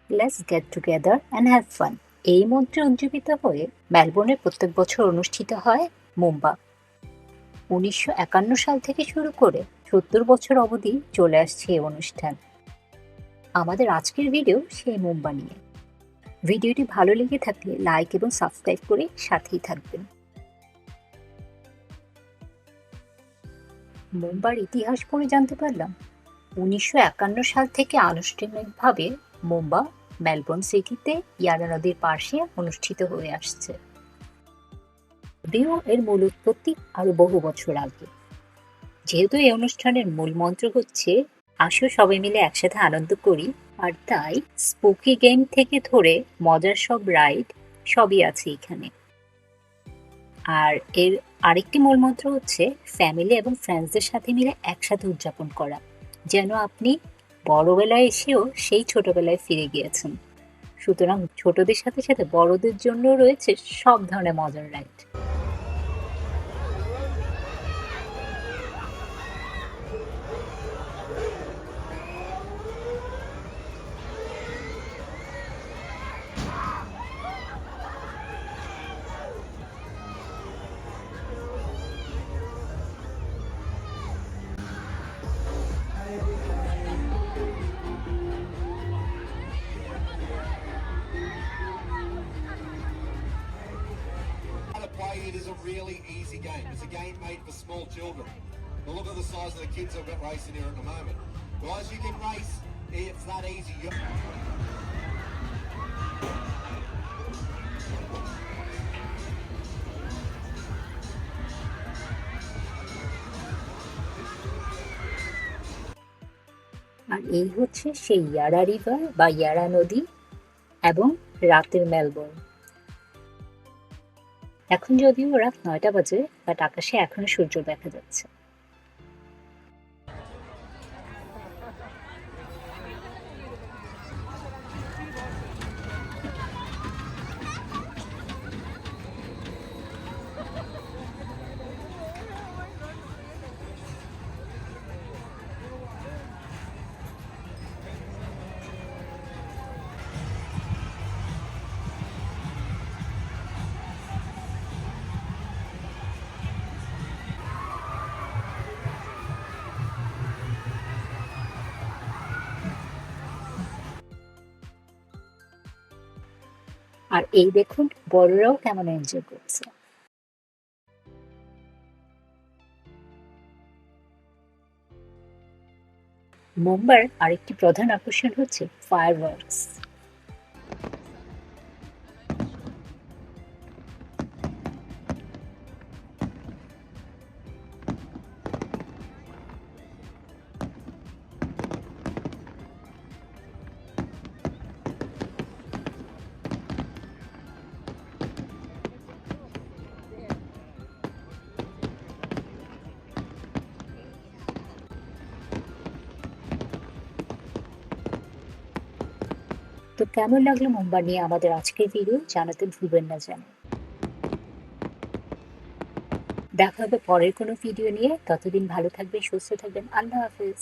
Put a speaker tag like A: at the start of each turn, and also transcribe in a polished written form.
A: Let's get together and have fun. এই মন্ত্রে উজ্জীবিত হয়ে মেলবোর্নে প্রত্যেক বছর অনুষ্ঠিত হয় মুম্বা। 1951 সাল থেকে শুরু করে 70 বছর অবধি চলে আসছে এই অনুষ্ঠান। আমাদের আজকের ভিডিও সেই মুম্বা নিয়ে। ভিডিওটি ভালো লেগে থাকলে লাইক এবং সাবস্ক্রাইব করে সাথেই থাকবেন। মুম্বার ইতিহাস পড়ে জানতে পারলাম 1951 সাল থেকে আনুষ্ঠানিকভাবে মুম্বা মেলবোর্ন সিটিতে ইয়ারা নদীর পাশে অনুষ্ঠিত হয়ে আসছে। যদিও এর মূল উৎপত্তি আরো বহু বছর আগে। যেহেতু এই অনুষ্ঠানের মূল মন্ত্র হচ্ছে আসো সবাই মিলে একসাথে আনন্দ করি, আর তাই স্পুকি গেম থেকে ধরে মজার সব রাইড সবই আছে এখানে। আর এর আরেকটি মূল মন্ত্র হচ্ছে ফ্যামিলি এবং ফ্রেন্ডসদের সাথে মিলে একসাথে উদযাপন করা, যেন আপনি বড়বেলায় এসেও সেই ছোটবেলায় ফিরে গিয়েছেন। সুতরাং ছোটদের সাথে সাথে বড়দের জন্য রয়েছে সব ধরনের মজার ride.
B: Play it is a really easy game. It's a game made for small children. Now look at the size of the kids I've got racing here at the moment. Guys, you can race. It's that easy.
A: আর এই হচ্ছে সেই ইয়ারা river বা ইয়ারা নদী এবং রাতের Melbourne. এখন যদিও রাত 9টা বাজে, বাট আকাশে এখনো সূর্য দেখা যাচ্ছে। আর এই দেখুন বড়রাও কেমন এনজয় করছে। মুম্বার আরেকটি প্রধান আকর্ষণ হচ্ছে ফায়ারওয়ার্কস। তো কেমন লাগলো মুম্বার নিয়ে আমাদের আজকের ভিডিও জানাতে ভুলবেন না যেন। দেখা হবে পরের কোনো ভিডিও নিয়ে। ততদিন ভালো থাকবেন, সুস্থ থাকবেন। আল্লাহ হাফেজ।